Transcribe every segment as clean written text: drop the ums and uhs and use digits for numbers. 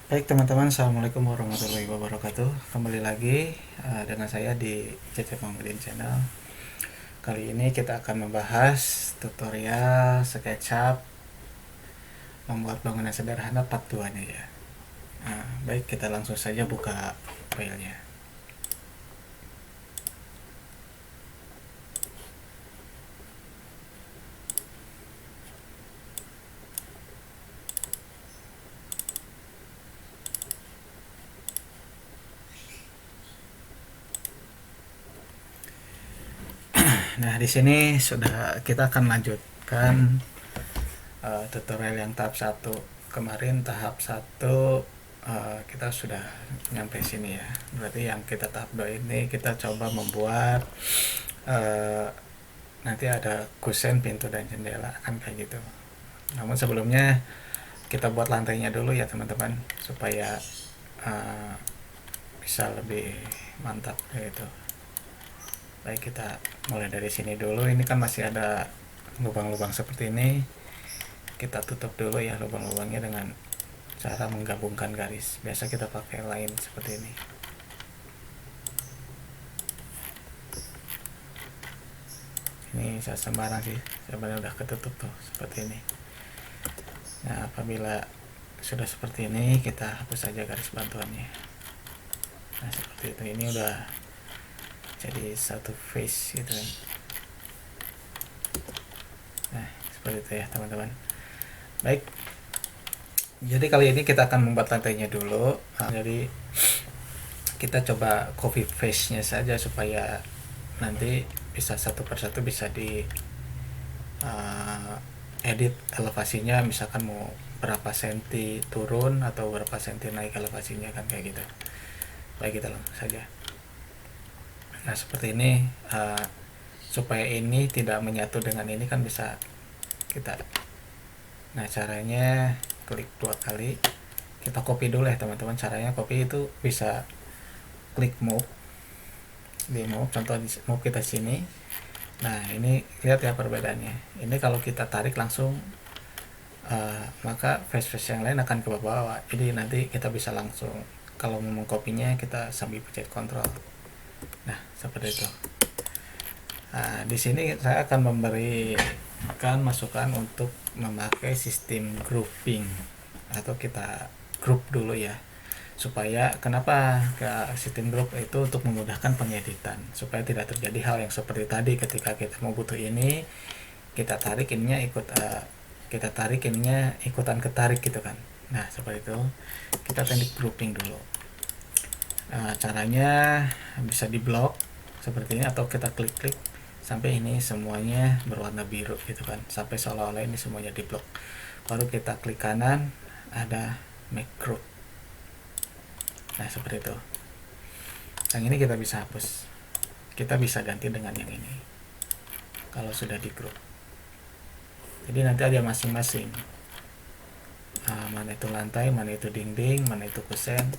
Baik teman-teman, Assalamualaikum warahmatullahi wabarakatuh. Kembali lagi dengan saya di Cecep Muhammadin Channel. Kali ini kita akan membahas tutorial SketchUp membuat bangunan sederhana part 2-nya ya. Baik, kita langsung saja buka filenya. Nah, di sini sudah kita akan lanjutkan tutorial yang tahap 1. Kemarin tahap 1 kita sudah nyampe sini ya. Berarti yang kita tahap 2 ini kita coba membuat nanti ada kusen, pintu dan jendela kan kayak gitu. Namun sebelumnya kita buat lantainya dulu ya teman-teman, supaya uh, bisa lebih mantap gitu. Baik, kita mulai dari sini dulu. Ini kan masih ada lubang-lubang seperti ini. Kita tutup dulu ya lubang-lubangnya dengan cara menggabungkan garis. Biasa kita pakai line seperti ini. Ini saya sembarang sih, sebenarnya udah ketutup tuh seperti ini. Nah, apabila sudah seperti ini, kita hapus saja garis bantuannya. Nah, seperti itu. Ini udah jadi satu face gitu kan. Nah, seperti itu ya teman-teman. Baik, jadi kali ini kita akan membuat lantainya dulu. Jadi kita coba copy face nya saja supaya nanti bisa satu persatu bisa di edit elevasinya, misalkan mau berapa senti turun atau berapa senti naik elevasinya kan kayak gitu. Baik, kita langsung saja. Nah, seperti ini. Supaya ini tidak menyatu dengan ini kan bisa kita, nah caranya klik 2 kali, kita copy dulu ya teman-teman. Caranya copy itu bisa klik move, di move, contoh di move kita sini. Nah, ini lihat ya perbedaannya. Ini kalau kita tarik langsung maka face-face yang lain akan ke bawah. Jadi nanti kita bisa langsung, kalau mau mengkopinya kita sambil pencet kontrol. Nah, seperti itu. Nah, di sini saya akan memberikan masukan untuk memakai sistem grouping, atau kita group dulu ya. Supaya kenapa ke sistem group itu, untuk memudahkan pengeditan, supaya tidak terjadi hal yang seperti tadi ketika kita mau butuh ini, kita tarik ininya kita tarik ininya ikutan ketarik gitu kan. Nah, seperti itu. Kita teknik grouping dulu. Caranya bisa di blok seperti ini, atau kita klik-klik sampai ini semuanya berwarna biru gitu kan, sampai seolah-olah ini semuanya di blok. Baru kita klik kanan, ada make group. Nah, seperti itu. Yang ini kita bisa hapus, kita bisa ganti dengan yang ini kalau sudah di group. Jadi nanti ada masing-masing, mana itu lantai, mana itu dinding, mana itu kusen,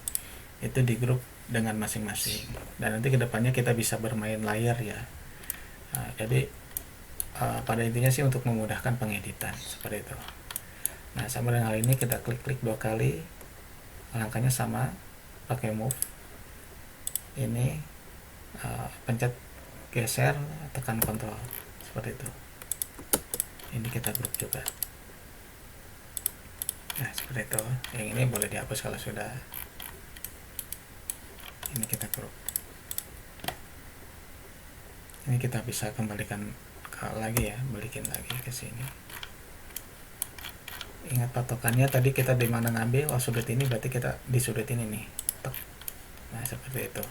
itu di grup dengan masing-masing. Dan nanti kedepannya kita bisa bermain layar ya. Jadi pada intinya sih untuk memudahkan pengeditan seperti itu. Nah, sama dengan hal ini kita klik-klik 2 kali, langkahnya sama, pakai move. Ini pencet geser, tekan kontrol seperti itu. Ini kita grup juga. Nah, seperti itu. Yang ini boleh dihapus kalau sudah. Ini kita grup. Ini kita bisa kembalikan lagi ya, balikin lagi ke sini. Ingat patokannya tadi kita di mana ngambil, sudut ini berarti kita di sudut ini nih. Nah, seperti itu.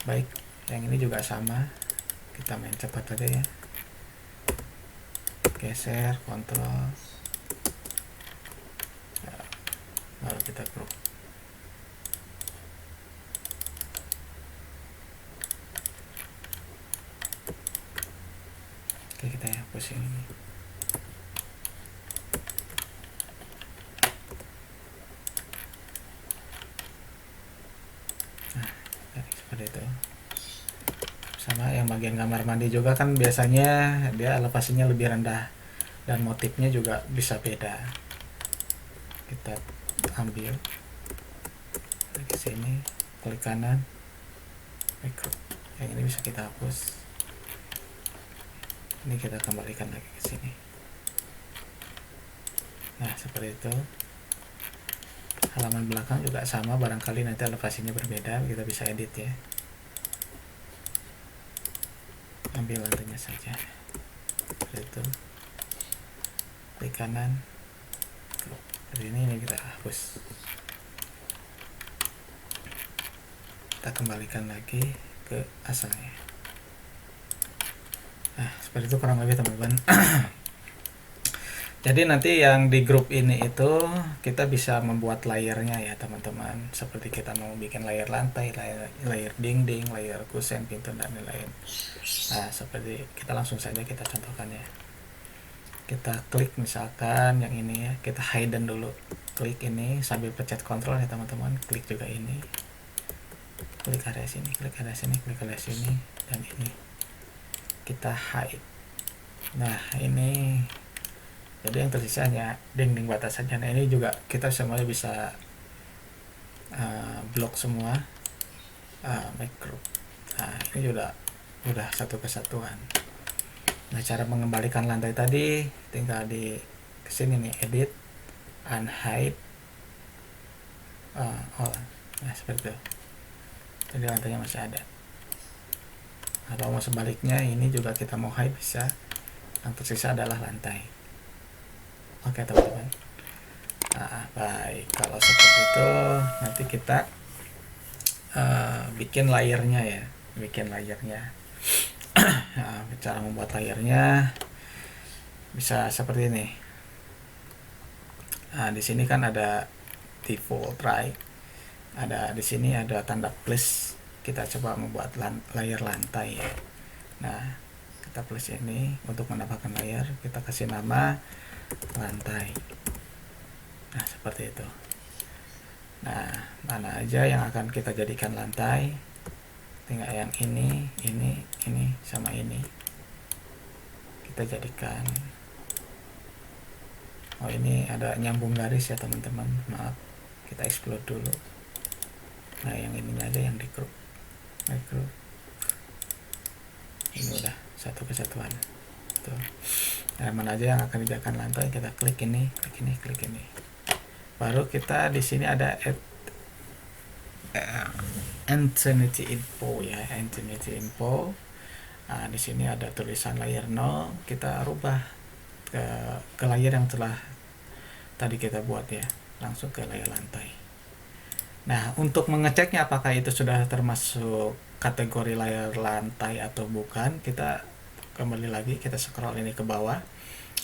Baik, yang ini juga sama, kita main cepat aja ya. Geser, kontrol, baru kita grup. Oke, kita ya pusing ini. Nah, seperti itu. Sama yang bagian kamar mandi juga kan biasanya dia elevasinya lebih rendah dan motifnya juga bisa beda. Kita ambil ke sini, klik kanan, micro. Yang ini bisa kita hapus. Ini kita kembalikan lagi ke sini. Nah, seperti itu. Halaman belakang juga sama, barangkali nanti elevasinya berbeda, kita bisa edit ya. Ambil lantainya saja. Seperti itu. Klik kanan. Seperti ini kita hapus. Kita kembalikan lagi ke asalnya. Nah, seperti itu kurang lebih teman-teman. Jadi nanti yang di grup ini itu kita bisa membuat layernya ya teman-teman. Seperti kita mau bikin layer lantai, layer dinding, layer kusen, pintu dan lain-lain. Nah, seperti kita langsung saja kita contohkan ya. Kita klik misalkan yang ini ya, kita hidden dulu. Klik ini sambil pencet kontrol ya teman-teman. Klik juga ini. Klik area sini, klik area sini, klik area sini, dan ini. Kita hide. Nah, ini jadi yang tersisa hanya dinding batasannya. Nah, ini juga kita semuanya bisa blok semua, make group. Nah, ini udah satu kesatuan. Nah, cara mengembalikan lantai tadi tinggal di kesini nih, edit, unhide, all. Nah, seperti itu. Jadi lantainya masih ada. Atau mau sebaliknya, ini juga kita mau hide bisa. Yang tersisa adalah lantai. Oke teman-teman. Nah, baik, kalau seperti itu nanti kita bikin layernya ya, Nah, cara membuat layernya bisa seperti ini. Nah, di sini kan ada default right, ada di sini ada tanda plus. Kita coba membuat layer lantai ya. Nah, kita plus ini untuk menambahkan layer, kita kasih nama lantai. Nah, seperti itu. Nah, mana aja yang akan kita jadikan lantai, tinggal yang ini sama ini kita jadikan. Oh, ini ada nyambung garis ya teman-teman, maaf, kita explode dulu. Nah, yang ininya aja yang di group. Ini udah satu kesatuan tuh. Nah, mana aja yang akan dijadikan lantai, kita klik ini, klik ini. Baru kita di sini ada entity info ya, entity info. Nah, di sini ada tulisan layer 0, kita rubah ke layer yang telah tadi kita buat ya, langsung ke layer lantai. Nah, untuk mengeceknya apakah itu sudah termasuk kategori layer lantai atau bukan, kita kembali lagi, kita scroll ini ke bawah.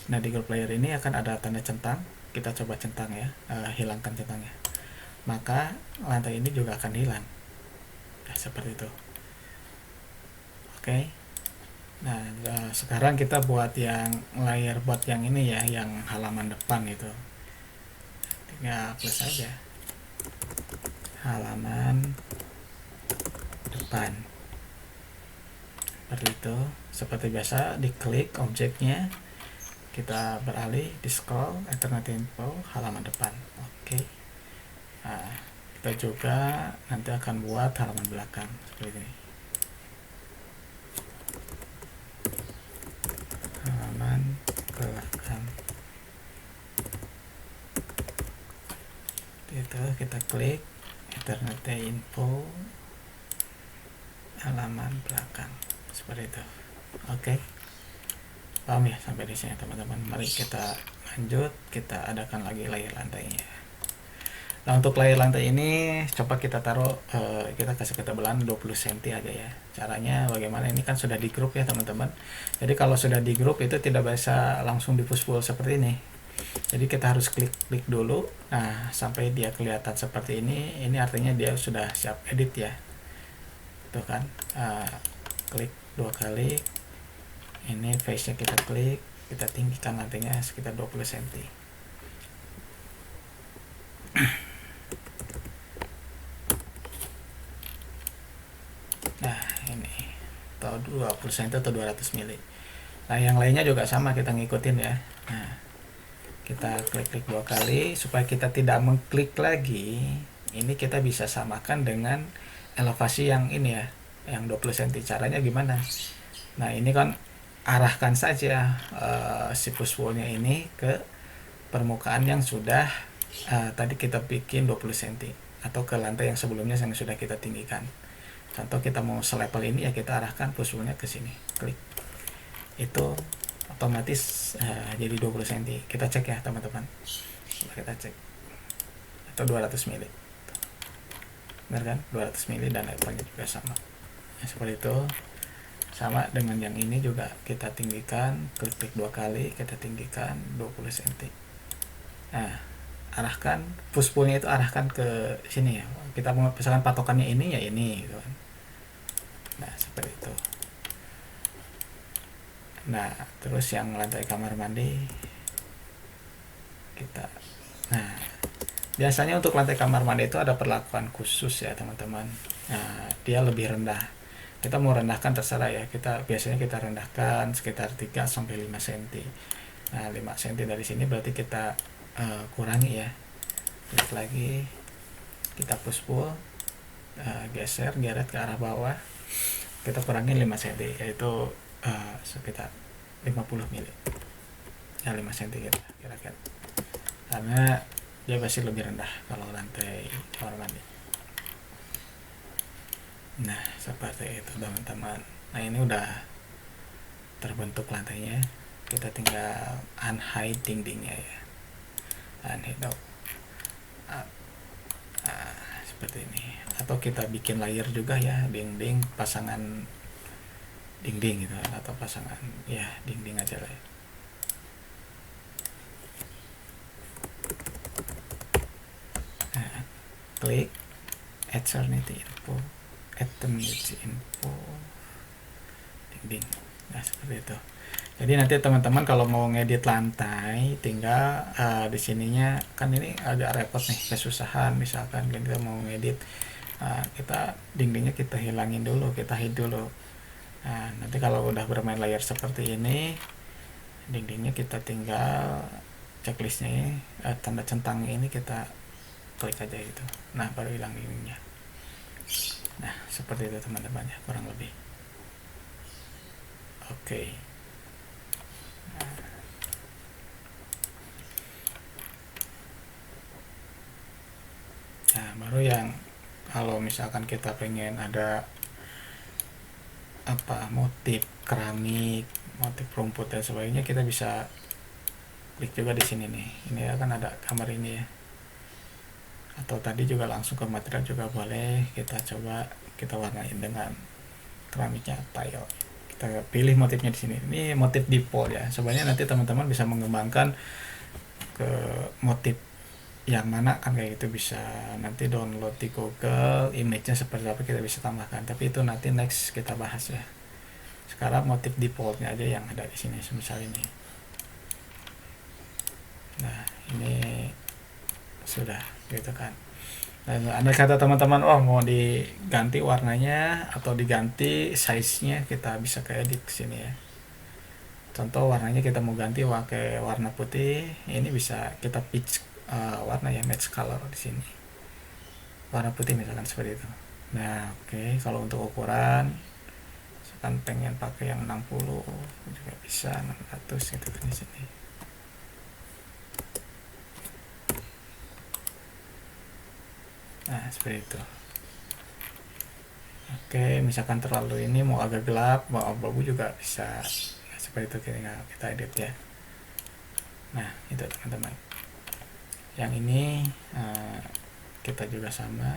Nah, di group layer ini akan ada tanda centang, kita coba centang ya, hilangkan centangnya, maka lantai ini juga akan hilang. Nah, seperti itu. Oke. Nah, sekarang kita buat yang layer buat yang ini ya, yang halaman depan itu. Tinggal plus saja. Halaman depan. Seperti itu. Seperti biasa, diklik objeknya, kita beralih, di scroll, alternative info, halaman depan. Oke. Nah, kita juga nanti akan buat halaman belakang seperti ini. Halaman belakang. Itu kita klik alternative info, halaman belakang seperti itu. Oke. Paham ya sampai di sini teman-teman? Mari kita lanjut, kita adakan lagi layer lantainya. Nah, untuk layer lantai ini coba kita taruh, kita kasih ketebalan 20 cm aja ya. Caranya bagaimana? Ini kan sudah di group ya teman-teman. Jadi kalau sudah di group itu tidak bisa langsung di push pull seperti ini. Jadi kita harus klik dulu. Nah, sampai dia kelihatan seperti ini. Ini artinya dia sudah siap edit ya. Tuh kan, klik 2 kali. Ini face nya kita klik, kita tinggikan lantainya sekitar 20 cm. Nah, ini atau 20 cm atau 200 mili. Nah, yang lainnya juga sama, kita ngikutin ya. Nah, kita klik-klik 2 kali supaya kita tidak mengklik lagi. Ini kita bisa samakan dengan elevasi yang ini ya, yang 20 cm. Caranya gimana? Nah ini kan arahkan saja si pushbowl-nya ini ke permukaan yang sudah tadi kita bikin 20 cm, atau ke lantai yang sebelumnya yang sudah kita tinggikan. Contoh kita mau selevel ini ya, kita arahkan pushbowl-nya ke sini, klik, itu otomatis jadi 20 cm. Kita cek ya teman-teman, kita cek, atau 200 mili, benar kan, 200 mili, dan levelnya juga sama ya, seperti itu. Sama dengan yang ini juga, kita tinggikan, klik 2 kali, kita tinggikan 20 cm. Nah arahkan pushbowl-nya itu, arahkan ke sini ya, kita mau misalkan patokannya ini ya ini gitu kan. Nah seperti itu. Nah terus yang lantai kamar mandi kita, nah biasanya untuk lantai kamar mandi itu ada perlakuan khusus ya teman-teman. Nah dia lebih rendah, kita mau rendahkan terserah ya, kita biasanya kita rendahkan sekitar 3-5 cm. Nah 5 cm dari sini berarti kita kurangi ya, klik lagi, kita pushbowl, geser, geret ke arah bawah, kita kurangi 5 cm, yaitu sekitar 50 mili ya, 5 cm gitu kira-kira, karena dia pasti lebih rendah kalau lantai kamar mandi. Nah seperti itu teman-teman. Nah ini udah terbentuk lantainya, kita tinggal unhide dindingnya ya, unhide seperti ini. Atau kita bikin layer juga ya, dinding, pasangan dinding gitu, atau pasangan ya dinding aja lah ya. Nah, klik add Eternity info, Eternity info dinding. Nah seperti itu. Jadi nanti teman-teman kalau mau ngedit lantai, tinggal di sininya kan ini agak repot nih, kesusahan. Misalkan kita mau ngedit, kita dindingnya kita hilangin dulu, kita hide dulu. Nah nanti kalau udah bermain layar seperti ini, dindingnya kita tinggal checklistnya ini, tanda centang ini kita klik aja gitu. Nah baru hilang dindingnya. Nah seperti itu teman-teman ya, kurang lebih. Oke. Nah baru yang kalau misalkan kita pengen ada apa, motif keramik, motif rumput dan sebagainya, kita bisa klik juga di sini nih. Ini kan ada gambar ini ya. Atau tadi juga langsung ke material juga boleh. Kita coba kita warnain dengan keramiknya tile. Kita pilih motifnya di sini. Ini motif default ya. Sebenarnya nanti teman-teman bisa mengembangkan ke motif yang mana kan kayak gitu, bisa nanti download di Google, image-nya seperti apa kita bisa tambahkan, tapi itu nanti next kita bahas ya. Sekarang motif defaultnya aja yang ada di sini, misal ini. Nah ini sudah gitu kan. Dan ada kata teman-teman, oh mau diganti warnanya atau diganti size-nya, kita bisa ke edit sini ya. Contoh warnanya kita mau ganti pakai warna putih, ini bisa kita pitch warna ya, match color di sini, warna putih misalkan seperti itu. Nah oke. Kalau untuk ukuran misalkan pengen pakai yang 60 juga bisa, 600 gitu kan di sini. Nah seperti itu. Oke, misalkan terlalu ini mau agak gelap, mau abu-abu juga bisa. Nah, seperti itu kita edit ya. Nah itu teman-teman. Yang ini kita juga sama.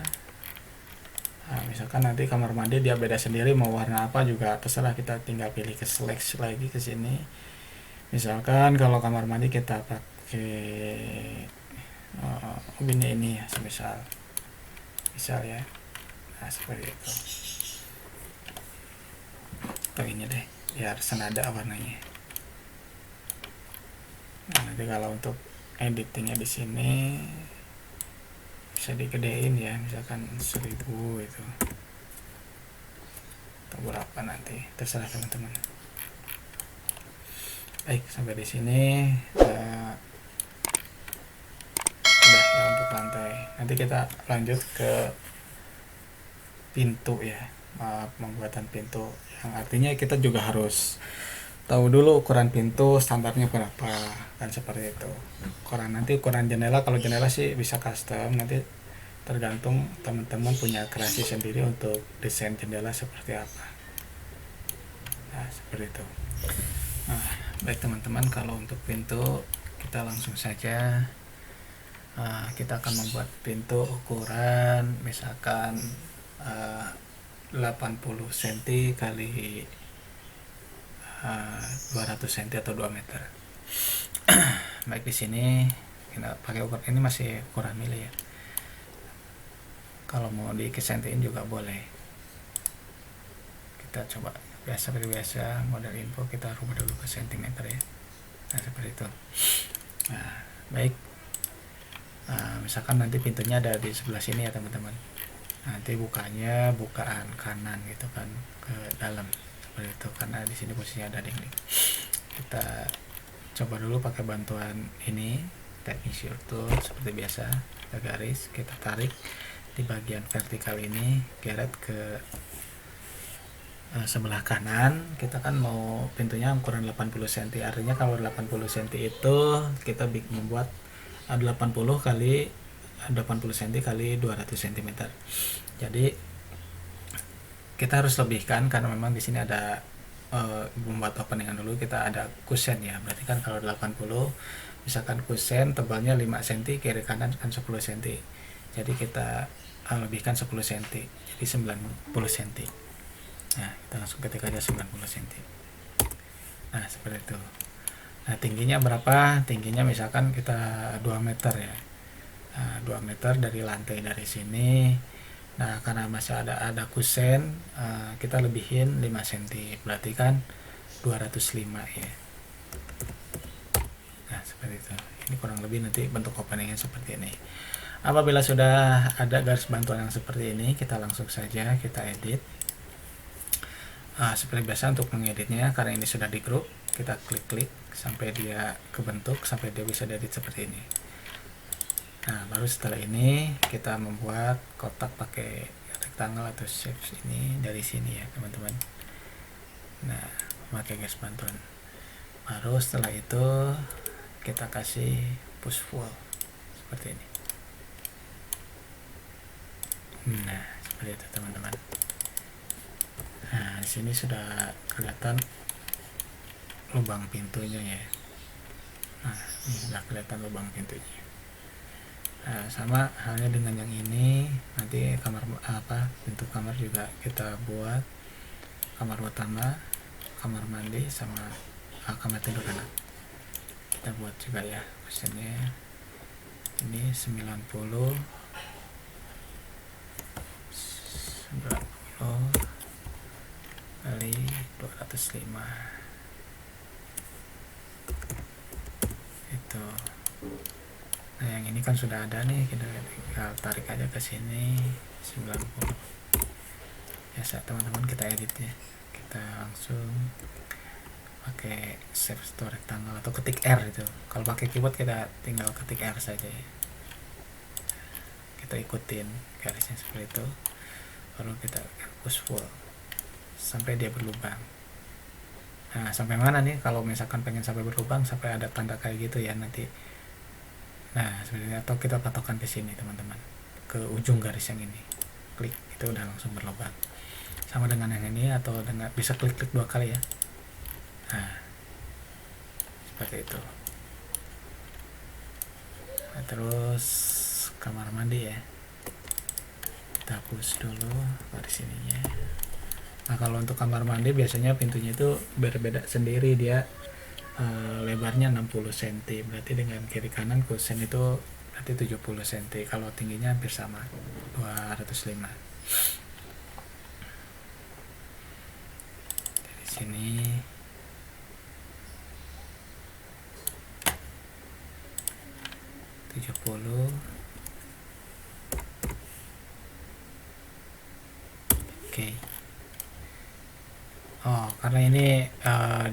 Nah, misalkan nanti kamar mandi dia beda sendiri, mau warna apa juga terserah, kita tinggal pilih ke select lagi ke sini. Misalkan kalau kamar mandi kita pakai ini ya, misal ya. Nah seperti itu. Atau ini deh, biar senada warnanya. Nah nanti kalau untuk editingnya di sini bisa digedein ya, misalkan 1000 itu atau berapa nanti terserah teman-teman. Baik, sampai di sini nanti kita lanjut ke pintu ya, pembuatan pintu, yang artinya kita juga harus tahu dulu ukuran pintu standarnya berapa kan, seperti itu. Ukuran jendela, kalau jendela sih bisa custom, nanti tergantung teman-teman punya kreasi sendiri untuk desain jendela seperti apa. Nah, seperti itu. Nah, baik teman-teman, kalau untuk pintu kita langsung saja. Kita akan membuat pintu ukuran misalkan 80 cm kali 200 cm atau 2 meter. Baik, di sini kita pakai ukuran ini, masih ukuran mili ya. Kalau mau disentiin juga boleh. Kita coba seperti biasa, model info kita rubah dulu ke sentimeter ya. Nah, seperti itu. Nah, baik. Misalkan nanti pintunya ada di sebelah sini ya teman-teman, nanti bukaan kanan gitu kan, ke dalam seperti itu, karena di sini posisinya ada dinding. Kita coba dulu pakai bantuan ini, Tape Measure Tool, seperti biasa. Kita garis, kita tarik di bagian vertikal ini, geret ke sebelah kanan. Kita kan mau pintunya ukuran 80 cm, artinya kalau 80 cm itu kita membuat 80 kali 80 cm kali 200 cm. Jadi kita harus lebihkan, karena memang di sini ada membuat openingan dulu, kita ada kusen ya. Berarti kan kalau 80, misalkan kusen tebalnya 5 cm, kiri kanan kan 10 cm. Jadi kita lebihkan 10 cm, jadi 90 cm. Nah, kita langsung ketik aja 90 cm. Nah, seperti itu. Nah, tingginya berapa? Tingginya misalkan kita 2 meter ya. 2 meter dari lantai dari sini. Nah, karena masih ada kusen, kita lebihin 5 cm. Berarti kan 205 ya. Nah, seperti itu. Ini kurang lebih nanti bentuk openingnya seperti ini. Apabila sudah ada garis bantuan yang seperti ini, kita langsung saja kita edit. Seperti biasa untuk mengeditnya, karena ini sudah di group, kita klik-klik sampai dia kebentuk, sampai dia bisa diedit seperti ini. Nah, baru setelah ini kita membuat kotak pakai rectangle atau shapes ini dari sini ya teman-teman. Nah, pakai garis bantuan. Baru setelah itu kita kasih push pull seperti ini. Nah, seperti itu teman-teman. Nah, di sini sudah kelihatan lubang pintunya ya. Nah, ini sudah kelihatan lubang pintunya. Nah, sama halnya dengan yang ini, nanti pintu kamar juga kita buat kamar utama, kamar mandi, sama kamar tidur anak. Kita buat juga ya, kusennya ini 90 kali 205 itu. Nah, yang ini kan sudah ada nih, kita tinggal tarik aja ke sini 90. Biasa teman-teman, kita edit ya, kita langsung pakai save to rectangle atau ketik R itu. Kalau pakai keyboard kita tinggal ketik R saja ya. Kita ikutin garisnya seperti itu, baru kita push pull sampai dia berlubang. Nah, sampai mana nih? Kalau misalkan pengen sampai berlubang, sampai ada tanda kayak gitu ya nanti. Nah, sebenarnya atau kita patokan ke sini teman-teman, ke ujung garis yang ini, klik, itu udah langsung berlubang. Sama dengan yang ini, atau dengan bisa klik-klik 2 kali ya. Nah, seperti itu. Nah, terus kamar mandi ya, kita hapus dulu garis ininya. Nah, kalau untuk kamar mandi biasanya pintunya itu berbeda sendiri, dia lebarnya 60 cm, berarti dengan kiri kanan kusen itu berarti 70 cm. Kalau tingginya hampir sama, 205. Dari sini (70). Oke. Oh, karena ini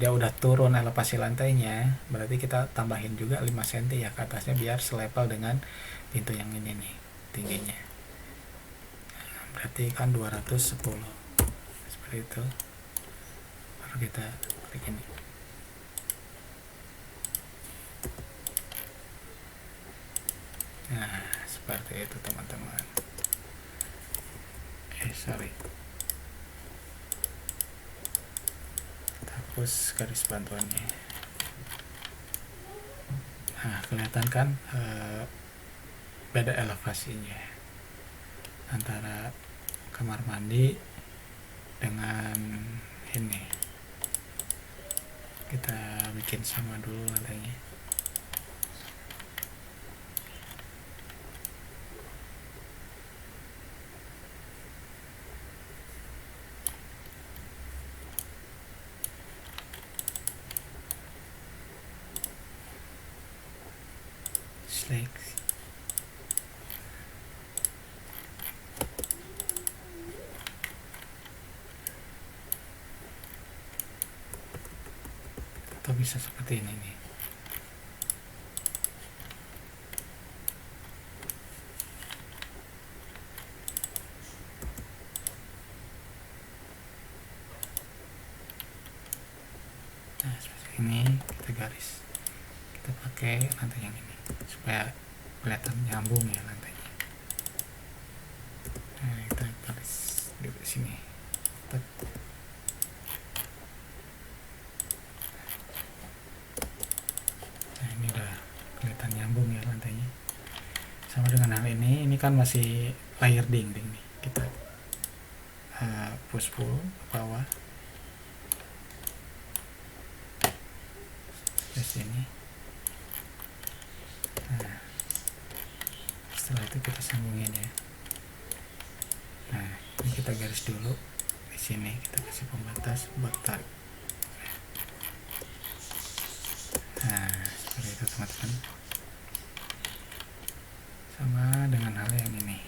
dia udah turun elevasi lantainya, berarti kita tambahin juga 5 cm ya ke atasnya, biar selevel dengan pintu yang ini nih. tingginya. Berarti kan 210 seperti itu. Baru kita klik ini. Nah, seperti itu teman-teman. Sorry, kita hapus garis bantuannya. Nah, kelihatan kan beda elevasinya antara kamar mandi dengan ini. Kita bikin sama dulu lantainya. Atau bisa seperti ini nih. Nah, seperti ini kita garis. Kita pakai lantai yang ini supaya kelihatan nyambung ya lantainya. Nah, kita garis di sini. Nah, ini udah kelihatan nyambung ya lantainya. Sama dengan hal ini kan masih layer dinding nih. Kita push pull ke bawah ke sini. Nah, setelah itu kita sambungin ya. Nah, ini kita garis dulu di sini, kita kasih pembatas buat tarik. Nah, seperti itu teman-teman. Sama dengan hal yang ini.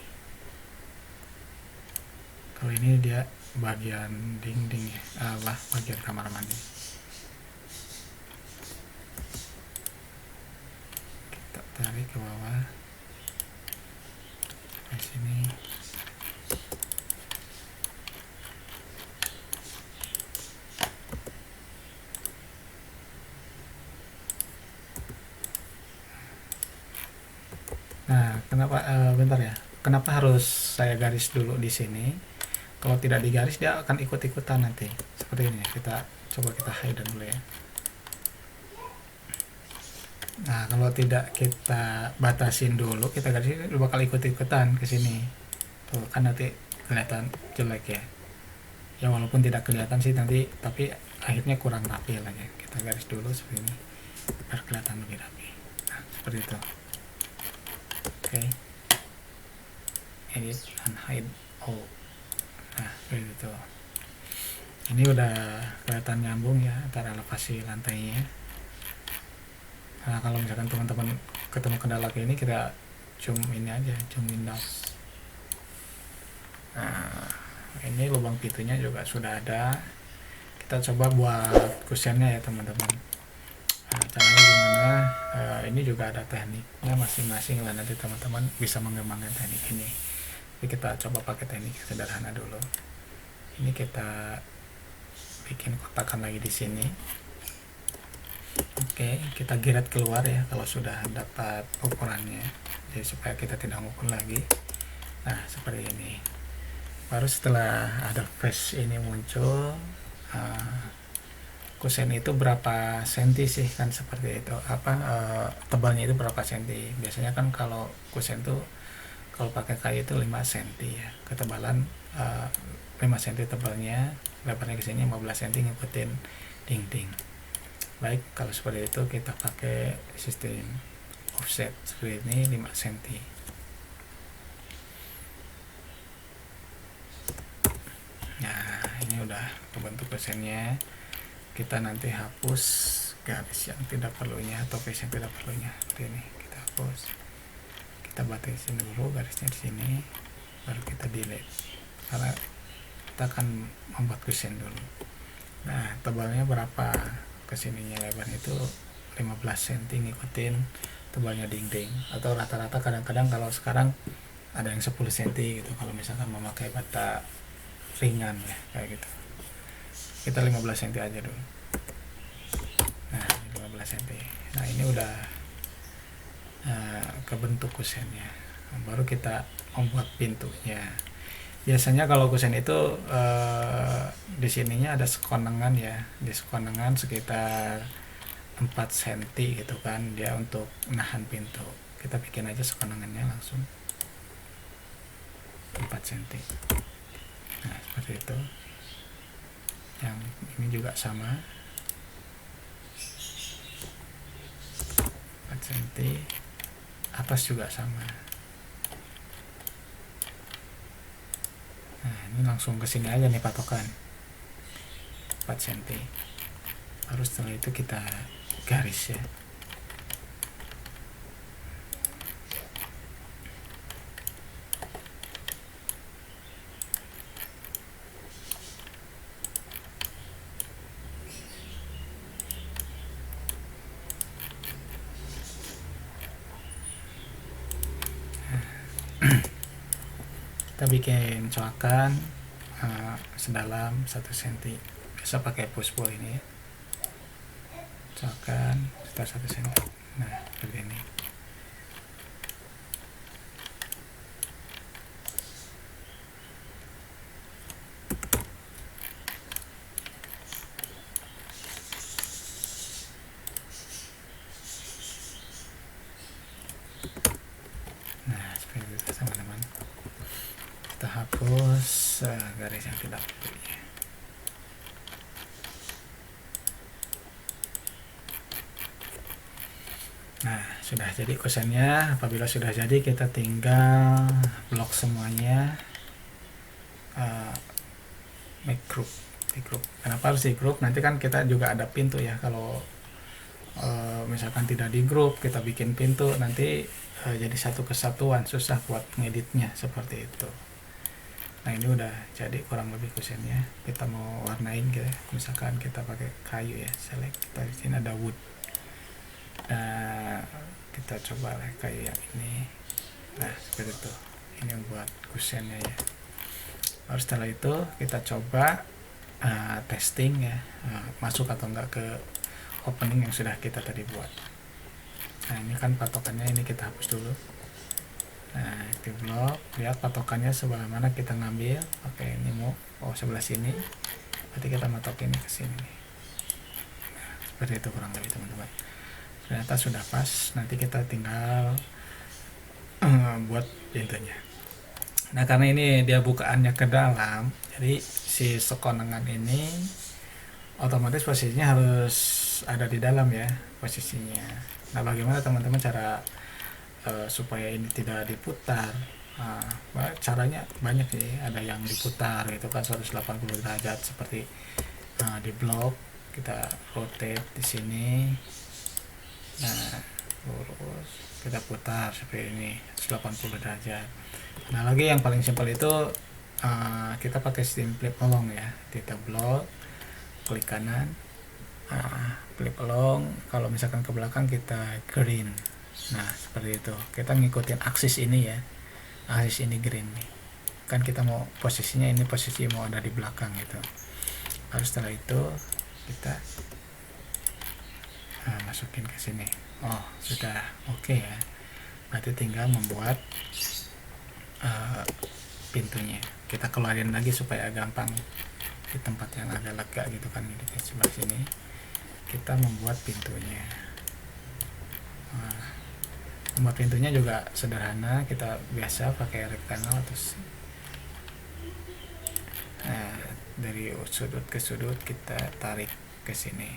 Kalau ini dia bagian dinding ya, bagian kamar mandi. Kita tarik ke bawah di sini. Nah, kenapa bentar ya? Kenapa harus saya garis dulu di sini? Kalau tidak digaris dia akan ikut-ikutan nanti. Seperti ini. Kita coba kita hide dulu ya. Nah, kalau tidak kita batasin dulu, kita garis dia bakal ikut-ikutan ke sini. Tuh, kan nanti kelihatan jelek ya. Ya walaupun tidak kelihatan sih nanti, tapi akhirnya kurang rapi lah ya. Kita garis dulu seperti ini biar kelihatan lebih rapi. Nah, seperti itu. Oke. Edit and hide all. Nah, seperti itu. Ini udah kelihatan nyambung ya antara elevasi lantainya. Nah, kalau misalkan teman-teman ketemu kendala kayak ini, kita zoom ini aja, zoom in down. Nah, ini lubang pintunya juga sudah ada. Kita coba buat kusennya ya teman-teman. Nah, caranya gimana? Ini juga ada tekniknya masing-masing lah, nanti teman-teman bisa mengembangkan teknik ini. Jadi kita coba pakai teknik sederhana dulu. Ini kita bikin kotakan lagi di sini. Oke, kita geret keluar ya kalau sudah dapat ukurannya. Jadi supaya kita tidak ngukur lagi. Nah, seperti ini. Baru setelah ada face ini muncul, kusen itu berapa senti sih, kan seperti itu. Tebalnya itu berapa senti? Biasanya kan kalau kusen tuh kalau pakai kayu itu 5 senti ya. Ketebalan 5 senti tebalnya, lebarnya ke sini 15 senti ngikutin dinding. Baik, kalau seperti itu kita pakai sistem offset seperti ini 5 cm. Nah, ini udah kebentuk kusennya. Kita nanti hapus garis yang tidak perlunya atau face yang tidak perlunya. Seperti ini kita hapus. Kita batasin dulu garisnya di sini, baru kita delete. Karena kita akan membuat kusen dulu. Nah, tebalnya berapa? Kesininya lebar itu 15 cm ngikutin tebalnya dinding, atau rata-rata kadang-kadang kalau sekarang ada yang 10 cm gitu kalau misalkan memakai bata ringan ya kayak gitu. Kita 15 cm aja dulu. Nah 15 cm. Nah ini udah kebentuk kusennya. Baru kita membuat pintunya. Biasanya kalau kusen itu di sininya ada sekonengan ya, di sekonengan sekitar 4 cm gitu kan, dia untuk nahan pintu. Kita bikin aja sekonengannya langsung 4 cm. Nah seperti itu. Yang ini juga sama 4 cm, atas juga sama. Nah ini langsung ke sini aja nih patokan 4 cm. Baru setelah itu kita garis ya. Kita bikin coakan sedalam 1 cm. Bisa pakai push pull ini ya. Coakan sekitar 1 cm. Nah seperti ini. Nah seperti itu teman-teman. Kita hapus garis yang tidak perlunya. Nah sudah jadi kusennya. Apabila sudah jadi kita tinggal blok semuanya, make group. Kenapa harus di group? Nanti kan kita juga ada pintu ya. Kalau misalkan tidak di grup, kita bikin pintu, nanti jadi satu kesatuan, susah buat ngeditnya seperti itu. Nah ini udah jadi kurang lebih kusennya. Kita mau warnain gitu ya. Misalkan kita pakai kayu ya, select. Kita di sini ada wood. Kita coba kayu yang ini. Nah seperti itu. Ini buat kusennya ya. Baru setelah itu kita coba testing ya, masuk atau enggak ke opening yang sudah kita tadi buat. Nah ini kan patokannya, ini kita hapus dulu. Nah di blok, lihat patokannya sebelah mana kita ngambil. Oke ini mau sebelah sini, berarti kita matok ini ke sini. Nah, seperti itu kurang lebih teman-teman. Ternyata sudah pas. Nanti kita tinggal buat pintunya. Nah karena ini dia bukaannya ke dalam, jadi si sekonengan ini otomatis posisinya harus ada di dalam ya posisinya. Nah bagaimana teman-teman cara supaya ini tidak diputar? Caranya banyak sih. Ada yang diputar gitu kan 180 derajat seperti di blok kita rotate di sini. Nah lurus kita putar seperti ini 180 derajat. Nah lagi yang paling simpel itu kita pakai sistem flip along ya. Kita blok, klik kanan, flip along. Kalau misalkan ke belakang kita green. Nah seperti itu. Kita ngikutin aksis ini ya, aksis ini green nih. Kan kita mau posisinya ini, posisi mau ada di belakang gitu. Lalu setelah itu kita masukin ke sini. Oh sudah oke ya. Berarti tinggal membuat pintunya. Kita keluarin lagi supaya gampang di tempat yang agak lega gitu kan, di sebelah sini kita membuat pintunya. Membuat pintunya juga sederhana, kita biasa pakai rectangle atau dari sudut ke sudut kita tarik ke sini.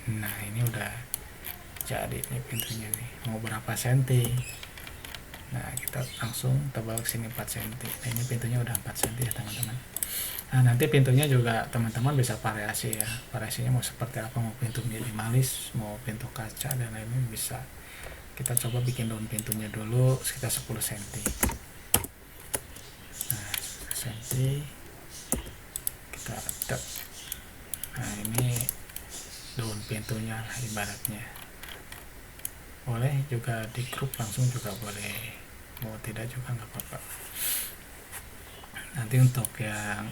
Nah ini udah jadi nih pintunya nih, mau berapa senti. Nah kita langsung tebal ke sini 4 cm. Nah ini pintunya udah 4 cm ya teman-teman. Nah nanti pintunya juga teman-teman bisa variasi ya, variasinya mau seperti apa, mau pintu minimalis, mau pintu kaca dan lain-lain bisa. Kita coba bikin daun pintunya dulu sekitar 10 cm. Nah 10 cm kita tep. Nah ini daun pintunya lah ibaratnya. Boleh juga di grup langsung juga boleh. mau tidak juga nggak apa-apa. Nanti untuk yang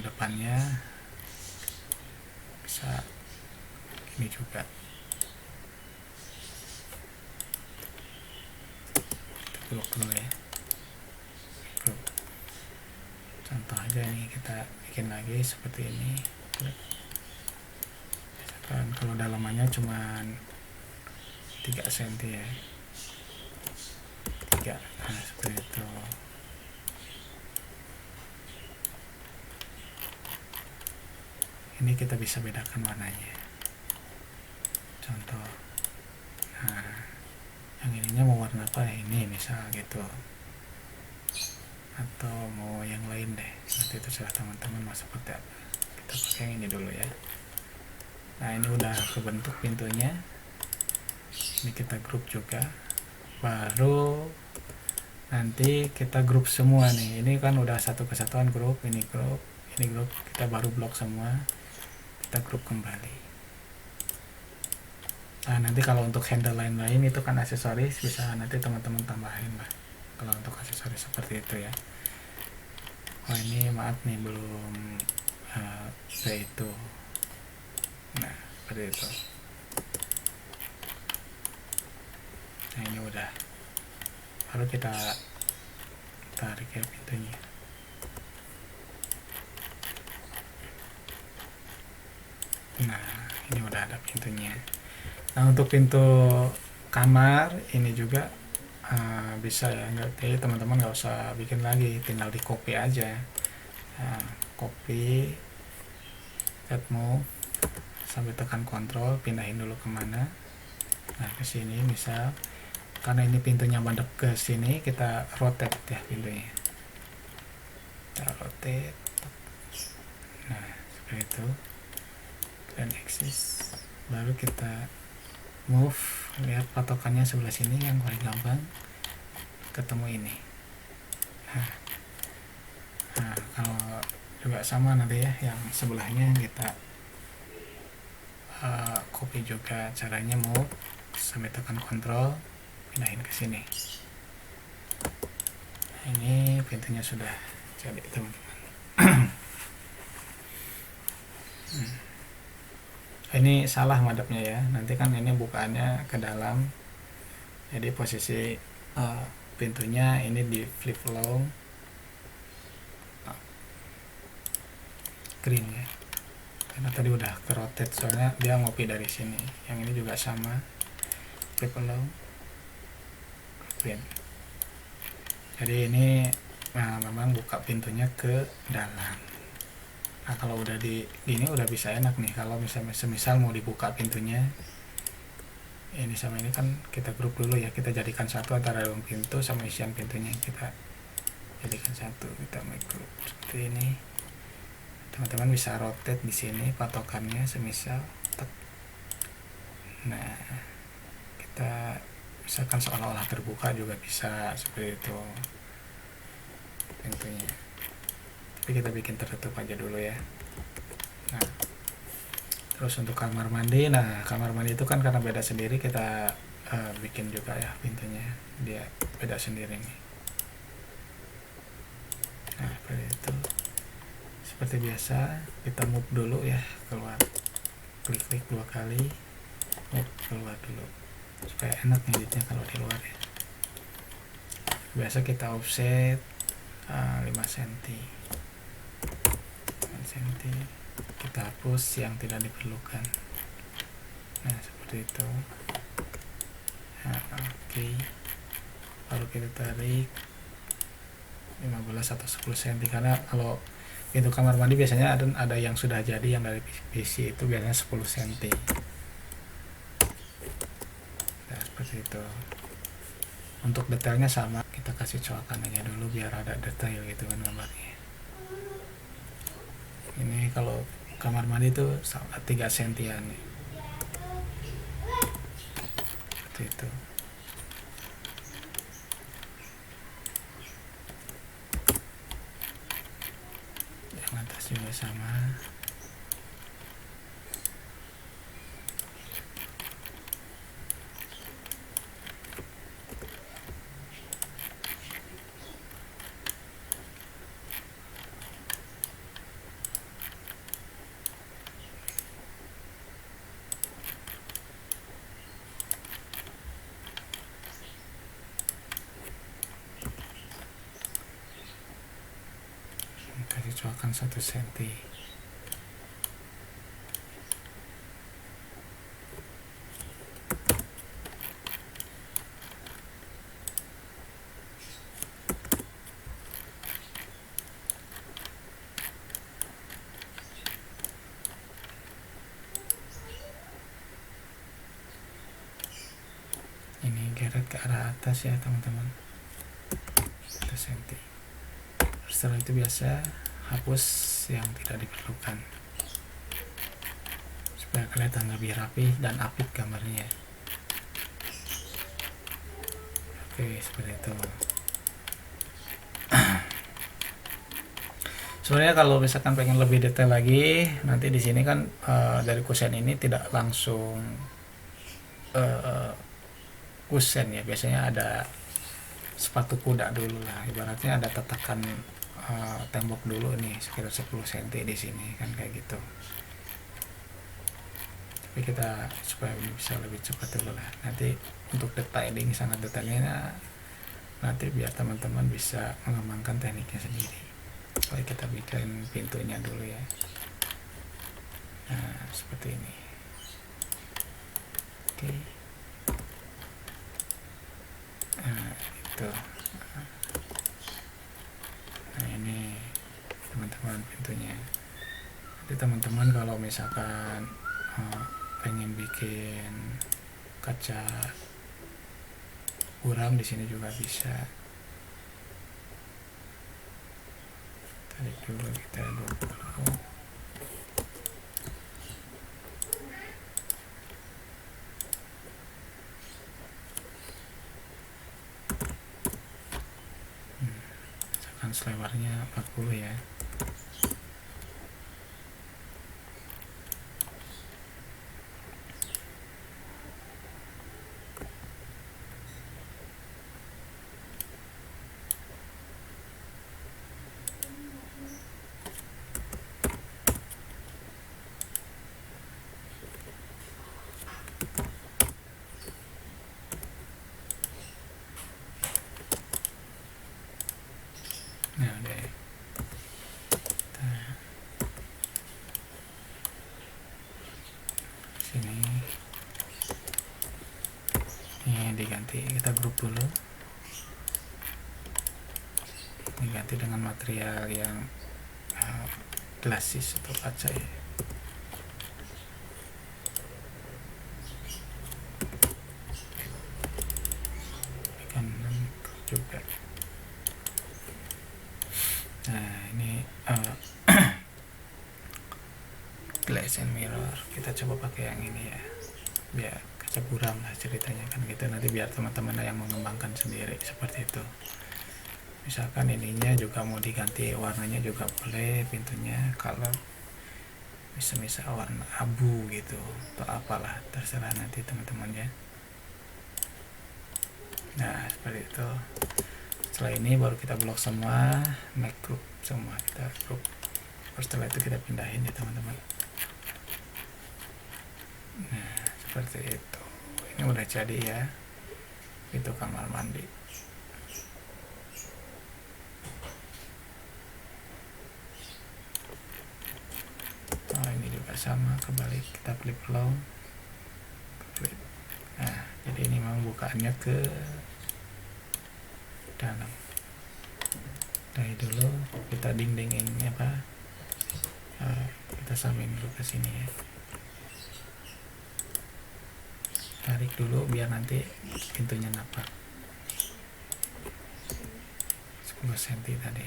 depannya bisa ini juga blok dulu ya. Blok. Contoh aja nih, kita bikin lagi seperti ini. Misalkan kalau dalamannya cuman 3 cm ya, 3, nah seperti itu. Ini kita bisa bedakan warnanya. Contoh, nah yang ininya mau warna apa ya, ini misal gitu, atau mau yang lain deh, nanti terserah teman-teman mau seperti apa. Kita pakai yang ini dulu ya. Nah ini udah kebentuk pintunya, ini kita grup juga, baru nanti kita grup semua nih. Ini kan udah satu kesatuan grup, ini grup, ini grup, kita baru blok semua, kita grup kembali. Nah nanti kalau untuk handle lain-lain itu kan aksesoris, bisa nanti teman-teman tambahin lah kalau untuk aksesoris seperti itu ya. Oh ini maaf nih belum itu. Nah seperti itu. Nah ini udah, baru kita tarik ya pintunya. Nah ini udah ada pintunya. Nah untuk pintu kamar ini juga bisa ya, jadi teman-teman nggak usah bikin lagi, tinggal di copy aja. Nah, copy, set move, sampai tekan kontrol, pindahin dulu kemana. Nah ke sini misal, karena ini pintunya mandek ke sini, kita rotate ya pintunya, kita rotate. Nah seperti itu, dan axis, baru kita move, lihat patokannya sebelah sini yang paling gampang ketemu ini. Nah kalau juga sama nanti ya, yang sebelahnya kita copy juga, caranya move sampai tekan kontrol, pindahin ke sini. Nah, ini pintunya sudah jadi teman-teman. Ini salah madepnya ya, nanti kan ini bukaannya ke dalam, jadi posisi pintunya ini di flip long green ya, karena tadi udah ke rotate, soalnya dia ngopi dari sini. Yang ini juga sama, flip long green. Jadi ini memang buka pintunya ke dalam. Nah kalau udah di gini udah bisa enak nih, kalau misalnya semisal mau dibuka pintunya ini sama ini kan kita grup dulu ya, kita jadikan satu antara dalam pintu sama isian pintunya, kita jadikan satu, kita make group seperti ini. Teman-teman bisa rotate di sini patokannya semisal nah kita misalkan seolah-olah terbuka juga bisa seperti itu pintunya, tapi kita bikin tertutup aja dulu ya. Nah terus untuk kamar mandi, nah kamar mandi itu kan karena beda sendiri, kita bikin juga ya pintunya, dia beda sendiri nih. Nah seperti itu, seperti biasa kita move dulu ya keluar, klik-klik 2 kali, move keluar dulu supaya enak ngeditnya kalau di luar ya. Biasa kita offset 5 cm, kita hapus yang tidak diperlukan. Nah seperti itu. Nah, oke. Baru kita tarik 15 atau 10 cm, karena kalau pintu kamar mandi biasanya ada yang sudah jadi, yang dari PC itu biasanya 10 cm. Nah seperti itu. Untuk detailnya sama, kita kasih coakan aja dulu biar ada detail gitu kan gambarnya. Ini kalau kamar mandi itu 3 cm seperti itu. Yang atas juga sama. sesuaikan 1 cm. Ini geret ke arah atas ya teman-teman, 1 cm. Setelah itu biasa hapus yang tidak diperlukan supaya kelihatan lebih rapi dan apik gambarnya. Oke, seperti itu. Sebenarnya kalau misalkan pengen lebih detail lagi, nanti di sini kan dari kusen ini tidak langsung kusen ya, biasanya ada sepatu kuda dulu lah, ibaratnya ada tatakan tembok dulu nih sekitar 10 cm di sini kan, kayak gitu. Tapi kita supaya bisa lebih cepat dulu lah, nanti untuk detailing sangat detailnya nanti biar teman-teman bisa mengembangkan tekniknya sendiri. Oke, kita bikin pintunya dulu ya. Nah, seperti ini. Oke. Nah, itu. Nah, ini teman-teman pintunya. Jadi teman-teman kalau misalkan pengen bikin kaca buram di sini juga bisa. Tarik dulu, kita dulu. Misalkan selebarnya 40 ya. Nah, udah. Sini. Ini diganti, kita grup dulu. Diganti dengan material yang glacis atau kaca ya. Kan juga. Nah, ini glass and mirror, kita coba pakai yang ini ya, biar kaca buram lah ceritanya kan gitu. Nanti biar teman-teman yang mengembangkan sendiri seperti itu. Misalkan ininya juga mau diganti warnanya juga boleh, pintunya color bisa warna abu gitu atau apalah, terserah nanti teman-teman ya. Nah, seperti itu. Setelah ini baru kita blok semua, make group semua, kita group. Setelah itu kita pindahin ya teman-teman. Nah, seperti itu. Ini udah jadi ya, itu kamar mandi. Oh, ini juga sama, kebalik, kita flip long, flip. Nah, jadi ini memang bukaannya ke dalam. Dari dulu kita dindingin apa, kita samain dulu ke sini ya. Tarik dulu biar nanti pintunya napak 10 cm tadi.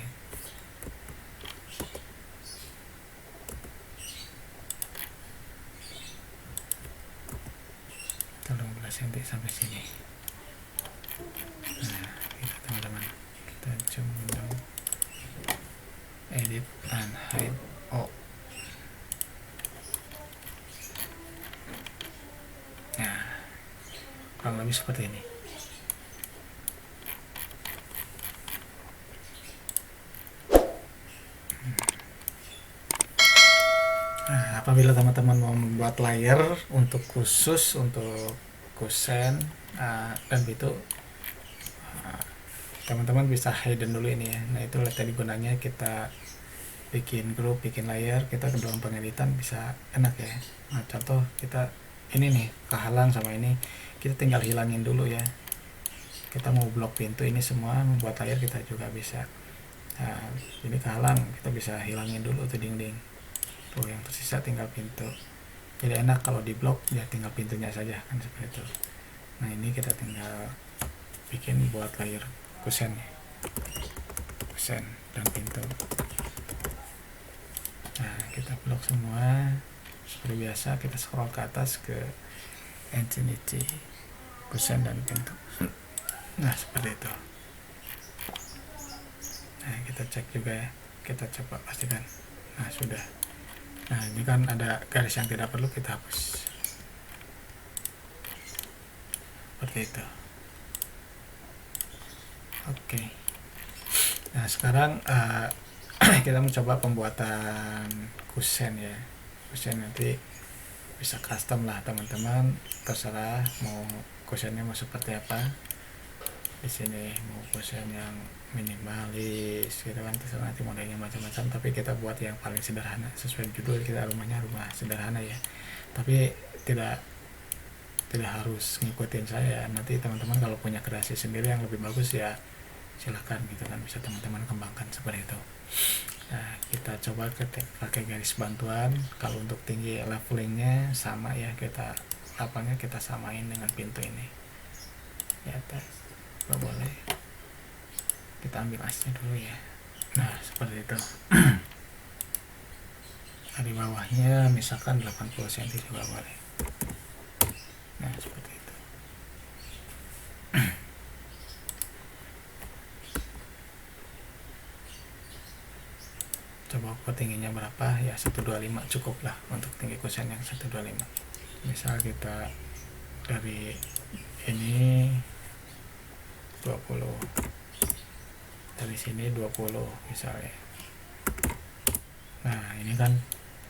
Tolong 12 cm sampai sini. Nah, gitu teman-teman, kita coba edit and hide. Nah, kurang lebih seperti ini. Nah, apabila teman-teman mau membuat layer untuk khusus untuk kusen dan itu, teman-teman bisa hidden dulu ini ya. Nah, itu tadi gunanya kita bikin grup, bikin layer, kita ke dalam pengeditan bisa enak ya. Nah contoh kita ini nih kehalang sama ini, kita tinggal hilangin dulu ya. Kita mau blok pintu ini semua, membuat layar kita juga bisa. Nah ini kehalang, kita bisa hilangin dulu tuh dinding tuh, yang tersisa tinggal pintu. Jadi enak kalau di blok ya tinggal pintunya saja kan, seperti itu. Nah ini kita tinggal bikin buat layer kusen ya, kusen dan pintu. Nah kita blok semua seperti biasa, kita scroll ke atas ke infinity, kusen dan pintu. Nah seperti itu. Nah kita cek juga ya, kita coba pastikan. Nah sudah. Nah ini kan ada garis yang tidak perlu, kita hapus seperti itu. Oke. Nah sekarang kita mencoba pembuatan kusen ya. Kusen nanti bisa custom lah teman-teman, terserah mau kusennya mau seperti apa. Di sini mau kusen yang minimalis gitu kan, terserah nanti modelnya macam-macam, tapi kita buat yang paling sederhana sesuai judul kita, rumahnya rumah sederhana ya. Tapi tidak harus ngikutin saya. Nanti teman-teman kalau punya kreasi sendiri yang lebih bagus ya silahkan gitu kan, bisa teman-teman kembangkan seperti itu. Nah kita coba pakai garis bantuan. Kalau untuk tinggi levelingnya sama ya, kita lapangnya kita samain dengan pintu ini di atas. Gak boleh, kita ambil asnya dulu ya. Nah seperti itu. Dari bawahnya misalkan 80 cm juga boleh. Nah seperti itu. Coba ukur tingginya berapa ya, 125 cukup lah untuk tinggi kusen yang 125. Misal kita dari ini 20, dari sini 20 misalnya. Nah ini kan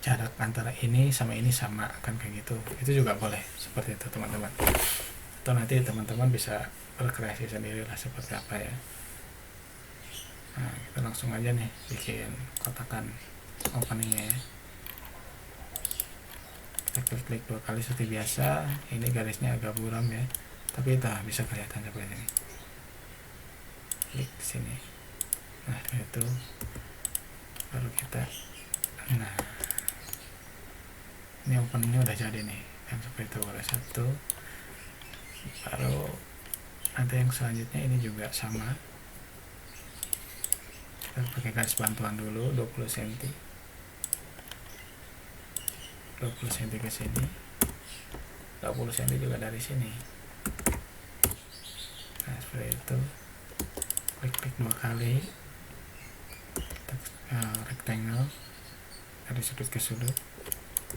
jarak antara ini sama ini sama kan, kayak gitu. Itu juga boleh seperti itu teman-teman. Atau nanti teman-teman bisa berkreasi sendiri lah seperti apa ya. Nah kita langsung aja nih bikin kotakan openingnya ya. Kita klik 2 kali seperti biasa. Ini garisnya agak buram ya, tapi itu bisa kelihatan seperti ini. Klik sini. Nah itu baru kita, nah ini openingnya udah jadi nih yang seperti itu. Boleh satu, baru nanti yang selanjutnya ini juga sama, kita pakai garis bantuan dulu 20 cm 20 cm ke sini, 20 cm juga dari sini. Nah seperti itu. Klik 2 kali rectangle dari sudut ke sudut,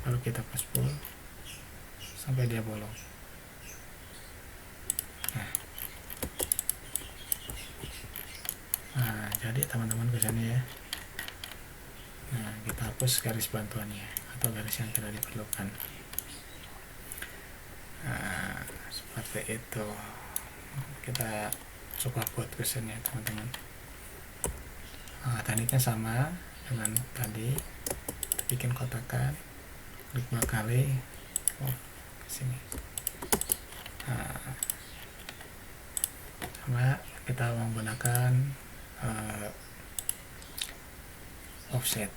baru kita push pull sampai dia bolong. Nah jadi teman-teman ke sini ya. Nah kita hapus garis bantuannya atau garis yang tidak diperlukan. Nah seperti itu. Kita coba buat kusennya teman-teman. Nah, tekniknya sama dengan tadi, kita bikin kotakan, klik 2 kali, ke sini. Nah, sama kita menggunakan offset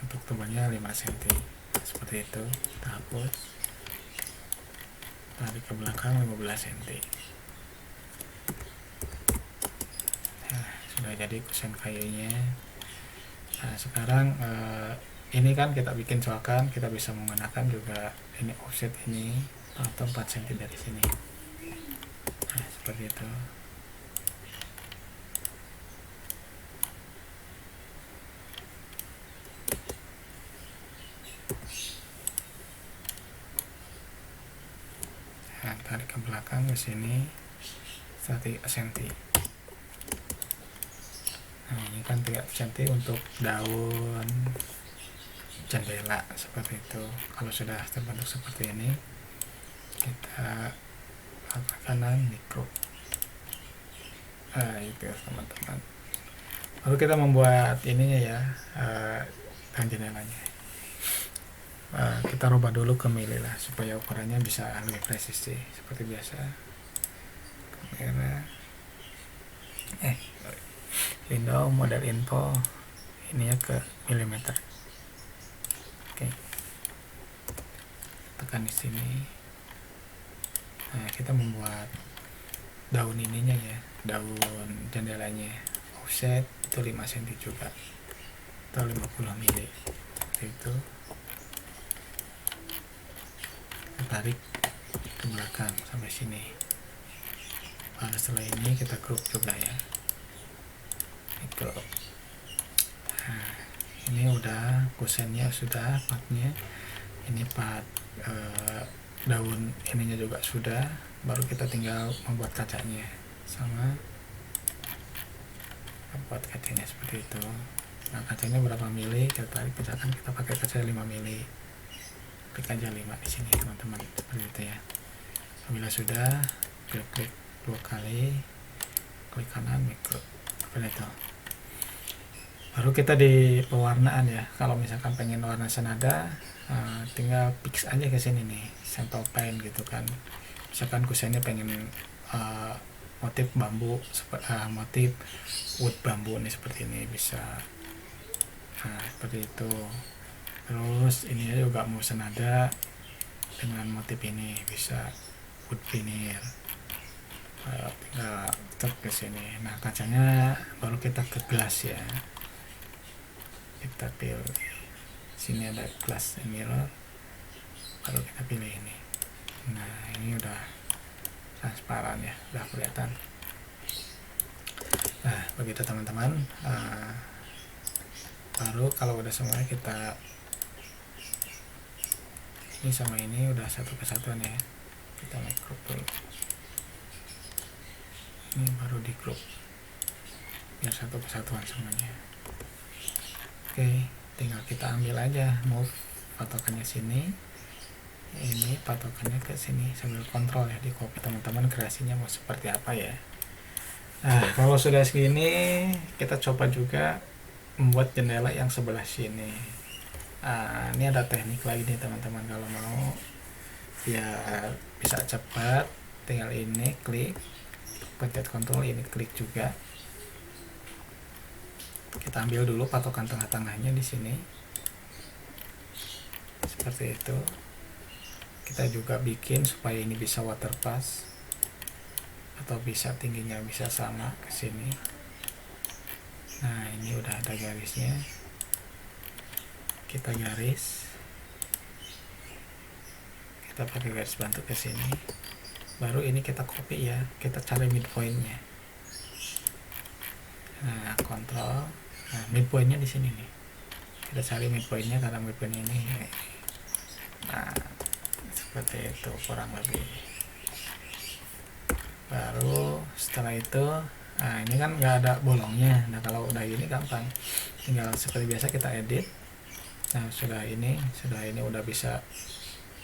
untuk tebalnya 5 cm seperti itu. Kita hapus, tarik ke belakang 15 cm. Nah, sudah jadi kusen kayunya. Nah sekarang ini kan kita bikin coakan, kita bisa menggunakan juga ini offset ini atau 4 cm dari sini. Nah seperti itu. Nah, tarik ke belakang ke sini 1 cm. Nah ini kan 3 cm untuk daun jendela seperti itu. Kalau sudah terbentuk seperti ini, kita kanan mikro. Nah itu teman-teman. Lalu kita membuat ininya ya, jendelanya. Kita rubah dulu ke mili lah supaya ukurannya bisa lebih presisi seperti biasa. Kamera, window model info, ininya ke milimeter. Oke, tekan di sini. Nah, kita membuat daun ininya ya, daun jendelanya. Offset itu 5 cm juga atau 50 mili seperti itu. Tarik ke belakang sampai sini. Nah, setelah ini kita crop juga ya, crop. Nah, ini udah kusennya sudah partnya, ini part daun ininya juga sudah. Baru kita tinggal membuat kacanya, sama buat kacanya seperti itu. Nah, kacanya berapa mili kita tarik, misalkan kita pakai kaca 5 mili, klik aja 5 di sini teman-teman, seperti itu ya. Apabila sudah, klik 2 kali, klik kanan, mikro, seperti itu. Baru kita di pewarnaan ya, kalau misalkan pengen warna senada, tinggal fix aja ke sini nih, sample paint gitu kan. Misalkan kusennya pengen motif bambu, motif wood bambu nih, seperti ini bisa. Nah, seperti itu. Terus ini juga mau senada dengan motif ini, bisa wood veneer. Tinggal tetap ke sini. Nah, kacanya baru kita ke gelas ya. Kita pilih sini ada glass mirror, baru kita pilih ini. Nah, ini udah transparan ya, udah kelihatan. Nah, begitu teman-teman. Baru kalau udah semuanya kita ini sama ini udah satu kesatuan ya, kita make crop dulu. Ini baru di crop biar satu kesatuan semuanya. Oke, tinggal kita ambil aja, move patokannya sini, ini patokannya ke sini, sambil kontrol ya, di copy teman-teman kreasinya mau seperti apa ya. Nah, kalau sudah segini, kita coba juga membuat jendela yang sebelah sini. Nah, ini ada teknik lagi nih teman-teman, kalau mau biar bisa cepat, tinggal ini klik, pencet kontrol, ini klik juga. Kita ambil dulu patokan tengah-tengahnya di sini, seperti itu. Kita juga bikin supaya ini bisa waterpass, atau bisa tingginya bisa sama ke sini. Nah, ini udah ada garisnya, kita garis, kita pakai garis bantu ke sini. Baru ini kita copy ya, kita cari midpointnya. Nah, kontrol, nah midpointnya di sini nih, kita cari midpointnya, karena midpoint ini. Nah, seperti itu kurang lebih. Baru setelah itu, nah ini kan nggak ada bolongnya. Nah, kalau udah gini gampang, tinggal seperti biasa kita edit. Nah, sudah ini udah bisa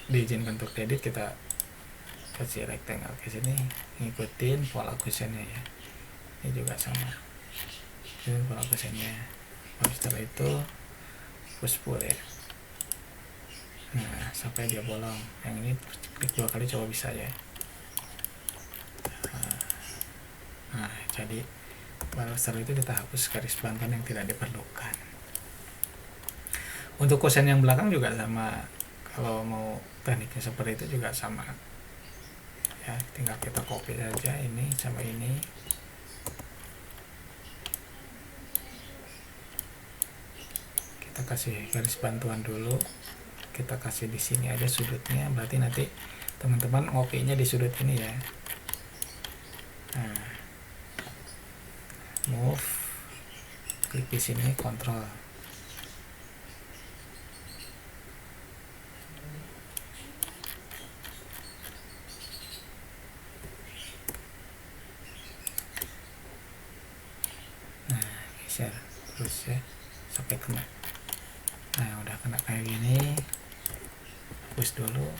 diizinkan untuk edit, kita kasih rectangle ke sini, ngikutin pola kusennya ya. Ini juga sama, ini pola kusennya. Baru setelah itu push pull ya. Nah, sampai dia bolong. Yang ini klik 2 kali, coba bisa ya. Nah, jadi baru setelah itu kita hapus garis bantuan yang tidak diperlukan. Untuk kusen yang belakang juga sama, kalau mau tekniknya seperti itu juga sama ya, tinggal kita copy saja ini sama ini. Kita kasih garis bantuan dulu, kita kasih di sini aja sudutnya, berarti nanti teman-teman ngopinya di sudut ini ya. Nah, move, klik di sini, kontrol. Nah, geser terus ya sampai kena. Nah, udah kena kayak gini, hapus dulu,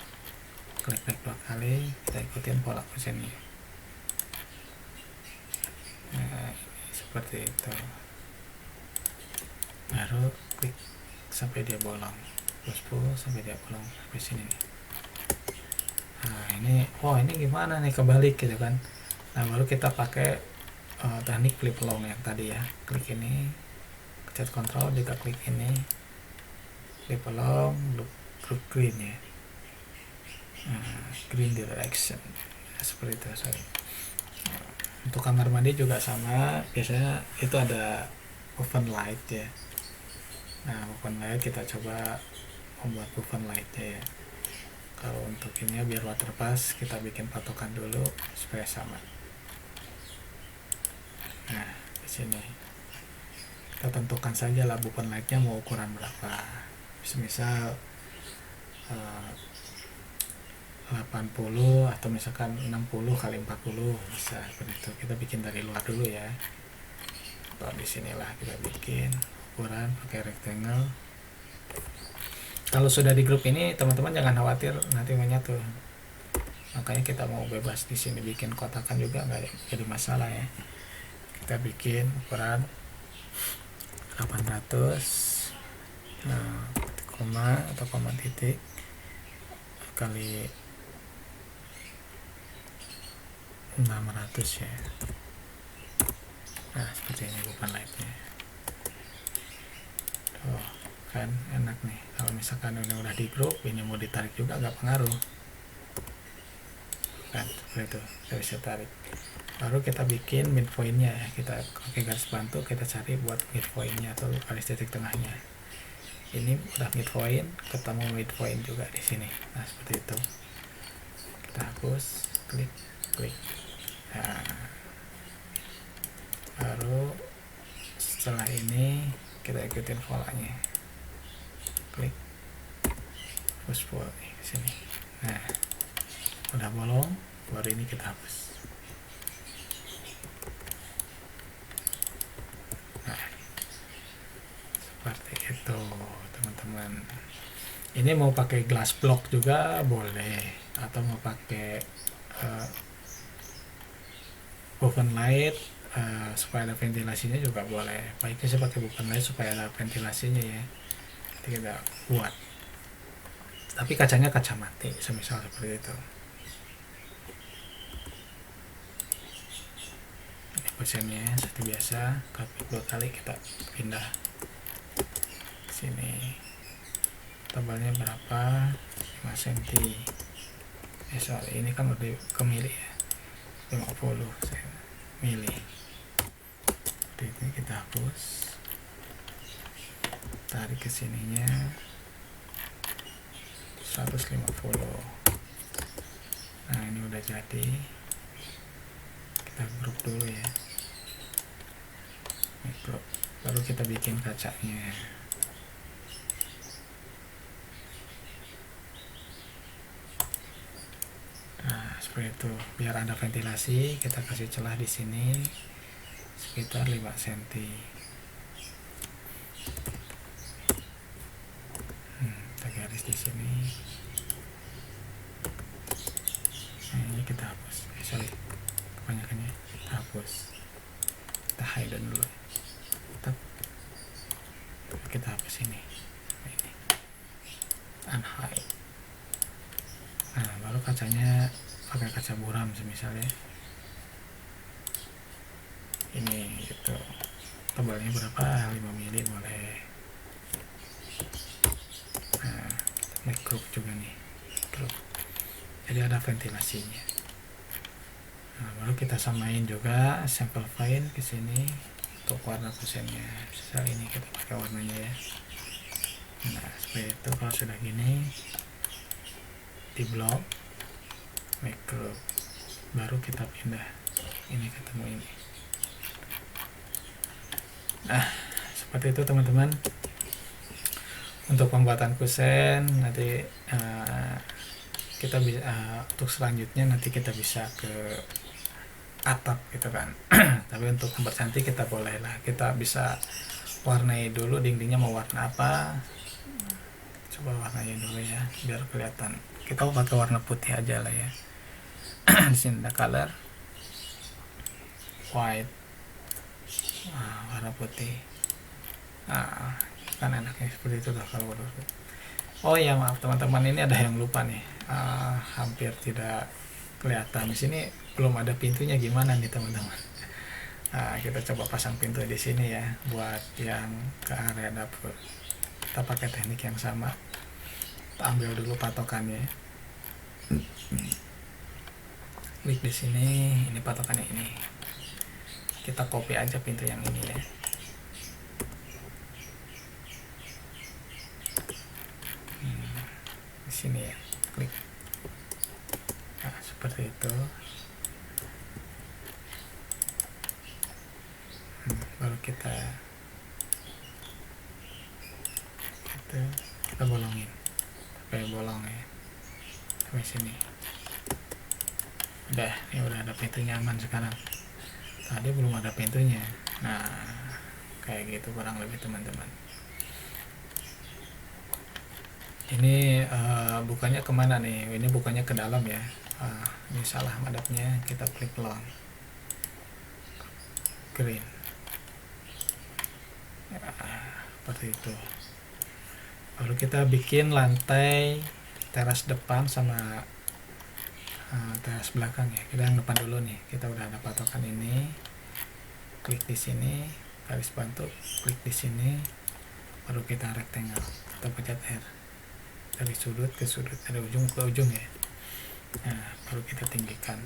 klik 2 kali, kita ikutin pola kusennya. Nah, seperti itu. baru klik sampai dia bolong, push sampai dia bolong sampai sini nih. Nah ini, oh ini gimana nih, kebalik gitu kan. Nah baru kita pakai teknik flip long yang tadi ya, klik ini, pencet kontrol juga klik ini, flip long, loop green ya, green direction, seperti itu. Sorry. Untuk kamar mandi juga sama, biasanya itu ada oven light ya. Nah oven light kita coba membuat oven lightnya ya. Kalau untuk ini biar waterpass kita bikin patokan dulu supaya sama. Nah di sini kita tentukan saja lah oven lightnya mau ukuran berapa. Misal 80 atau misalkan 60 kali 40 bisa seperti itu. Kita bikin dari luar dulu ya. Atau di sinilah kita bikin ukuran pakai rectangle. Kalau sudah di grup ini teman-teman jangan khawatir nanti menyatu. Makanya kita mau bebas di sini bikin kotakan juga nggak jadi masalah ya. Kita bikin ukuran 800 koma atau koma titik kali 600 ya. Nah seperti ini bukan lightnya. Tuh kan enak nih. Kalau misalkan ini udah di grup, ini mau ditarik juga nggak pengaruh kan, seperti itu kita bisa tarik. Baru kita bikin midpointnya ya, kita pakai garis bantu, kita cari buat midpointnya atau garis titik tengahnya. Ini udah midpoint, ketemu midpoint juga di sini. Nah seperti itu, kita hapus, klik. Nah, baru setelah ini kita ikutin polanya, klik push pull nih ke sini. Nah udah bolong, baru ini kita hapus. Nah seperti itu teman-teman. Ini mau pakai glass block juga boleh, atau mau pakai oven light supaya ada ventilasinya juga boleh. Baiknya sih pakai oven light supaya ada ventilasinya ya. Nanti kita buat. Tapi kacanya kaca mati, semisal seperti itu. Ini posisinya seperti biasa, klik 2 kali kita pindah sini. Tebalnya berapa? 5 cm. Soal ini kan udah ke mili ya, 50 mili. Jadi ini kita hapus, tarik ke sininya 150. Nah ini udah jadi, kita grup dulu ya, grup. Baru kita bikin kacanya. Nah seperti itu, biar ada ventilasi kita kasih celah di sini sekitar 5 cm. Kita garis di sini. Nah ini kita hapus. Sorry, kebanyakannya kita hapus. Kita hide dulu. Kita hapus ini. Ini unhide. Nah baru kacanya pakai kaca buram misalnya ini gitu. Tebalnya berapa? 5 mili boleh. Nah make group juga nih, group. Jadi ada ventilasinya. Nah baru kita samain juga sampel fine ke sini untuk warna kusennya. Misal ini kita pakai warnanya ya. Nah seperti itu. Kalau sudah gini di blok make group, baru kita pindah ini ketemu ini. Nah seperti itu teman-teman untuk pembuatan kusen. Nanti kita bisa untuk selanjutnya nanti kita bisa ke atap gitu kan. Tapi untuk mempercantik kita boleh lah, kita bisa warnai dulu dindingnya mau warna apa. Coba warnanya dulu ya biar kelihatan. Kita pakai warna putih aja lah ya. Di sini ada color white, warna putih. Nah, kan enaknya seperti itu tuh kalau menurutku. Oh ya, maaf teman-teman, ini ada yang lupa nih. Hampir tidak kelihatan di sini, belum ada pintunya. Gimana nih teman-teman? Kita coba pasang pintu di sini ya, buat yang ke area dapur. Kita pakai teknik yang sama. Kita ambil dulu patokannya. Klik di sini, ini patokannya ini. Kita copy aja pintu yang ini ya. Di sini ya, klik. Nah, seperti itu. Baru kita bolongin sampai bolong ya, sampai sini. Udah, ini udah ada pintunya aman sekarang. Tadi belum ada pintunya. Nah, kayak gitu kurang lebih teman-teman. Ini bukanya kemana nih? Ini bukanya ke dalam ya. Ini salah madapnya, kita klik long green. Seperti itu. Baru kita bikin lantai teras depan sama teras belakang ya. Kita yang depan dulu nih. Kita udah ada patokan ini. Klik di sini, garis bantu, klik di sini. Baru kita rectangle. Kita pencet R. Dari sudut ke sudut, dari ujung ke ujung ya. Nah, baru kita tinggikan.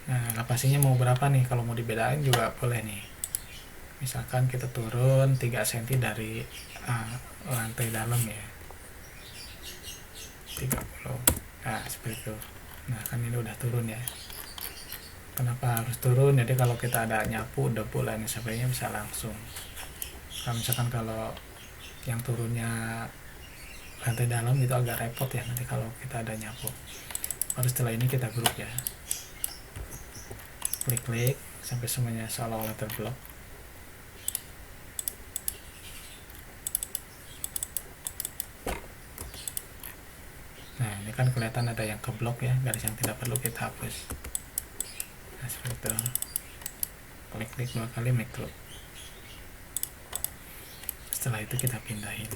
Nah, lapasinya mau berapa nih? Kalau mau dibedain juga boleh nih. Misalkan kita turun 3 cm dari lantai dalam ya, 30. Nah, seperti itu. Nah, kan ini udah turun ya. Kenapa harus turun? Jadi kalau kita ada nyapu, debu, lain sebagainya bisa langsung. Kalau misalkan kalau yang turunnya lantai dalam itu agak repot ya nanti kalau kita ada nyapu. Baru setelah ini kita grup ya. Klik-klik sampai semuanya seolah-olah terblok. Nah, ini kan kelihatan ada yang keblok ya, garis yang tidak perlu kita hapus. Nah, seperti itu. Klik-klik 2 kali, make group. Setelah itu kita pindahin.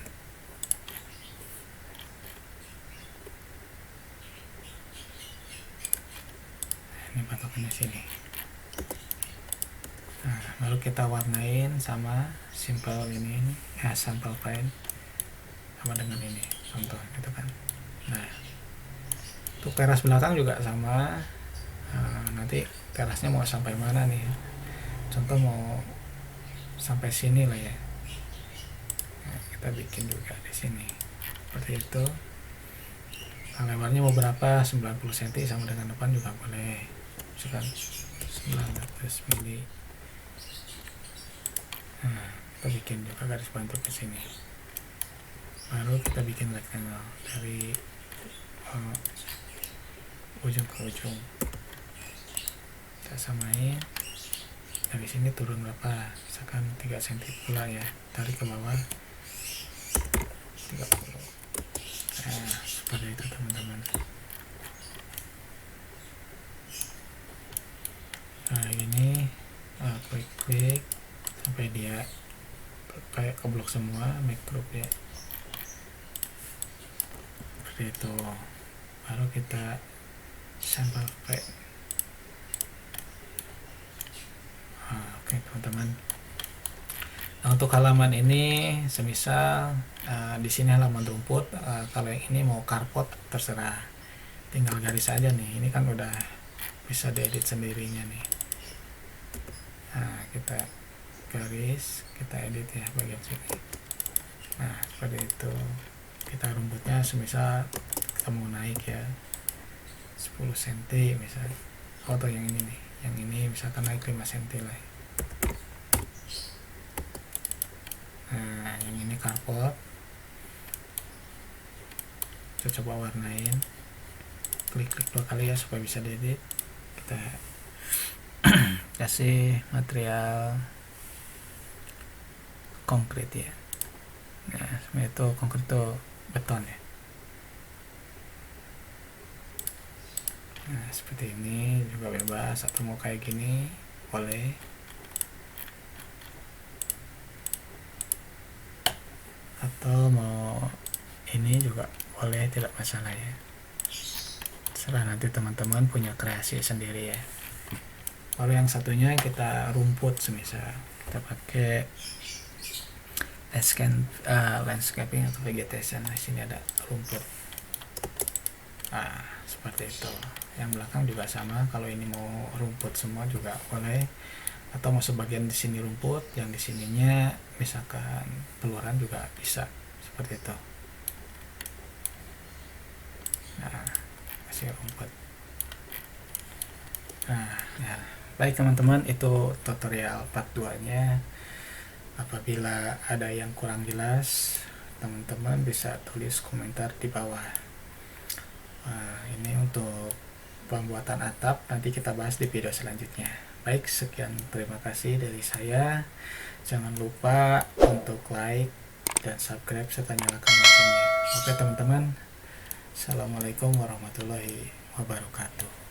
Ini patokannya sini. Nah, baru kita warnain sama simple ini sample file sama dengan ini contoh gitu kan. Nah, untuk teras belakang juga sama. Nanti terasnya mau sampai mana nih? Contoh mau sampai sini lah ya. Nah, kita bikin juga di sini seperti itu. Lebarnya mau berapa? 90 cm sama dengan depan juga boleh. Misalkan 900 mili. Nah, kita bikin juga garis bantu ke sini. Baru kita bikin rectangle dari ujung ke ujung. Kita samain. Dari sini turun berapa? Misalkan 3 cm pula ya. Tarik ke bawah 30. Nah, seperti itu teman-teman. Nah, ini klik-klik sampai dia kayak keblok semua, make group ya. Seperti itu. Baru kita sampel pakai. Oke teman-teman. Nah, untuk halaman ini semisal di sini halaman rumput, kalau yang ini mau carport terserah, tinggal garis aja nih. Ini kan udah bisa diedit sendirinya nih. Nah, kita garis, kita edit ya bagian sini. Nah, seperti itu. Kita rumputnya semisal kita mau naik ya 10 cm misalnya. Atau yang ini nih, yang ini misalkan naik 5 cm lah. Nah, yang ini carport. Kita coba warnain. Klik-klik 2 kali ya supaya bisa diedit. Kita kasih material konkret ya. Nah, sebenarnya itu konkret itu beton ya. Nah, seperti ini juga bebas, atau mau kayak gini boleh. atau mau ini juga boleh, tidak masalah ya. Serah nanti teman-teman punya kreasi sendiri ya. Kalau yang satunya kita rumput, semisal kita pakai landscaping atau vegetation. Nah, sini ada rumput. Nah, seperti itu. Yang belakang juga sama, kalau ini mau rumput semua juga boleh, atau mau sebagian di sini rumput, yang di sininya misalkan peluaran juga bisa, seperti itu. Nah, kasih rumput. Nah, ya. Baik teman-teman, itu tutorial part 2 nya. Apabila ada yang kurang jelas, teman-teman bisa tulis komentar di bawah. Ini untuk pembuatan atap, nanti kita bahas di video selanjutnya. Baik, sekian, terima kasih dari saya. Jangan lupa untuk like dan subscribe serta nyalakan loncengnya. Oke teman-teman, assalamualaikum warahmatullahi wabarakatuh.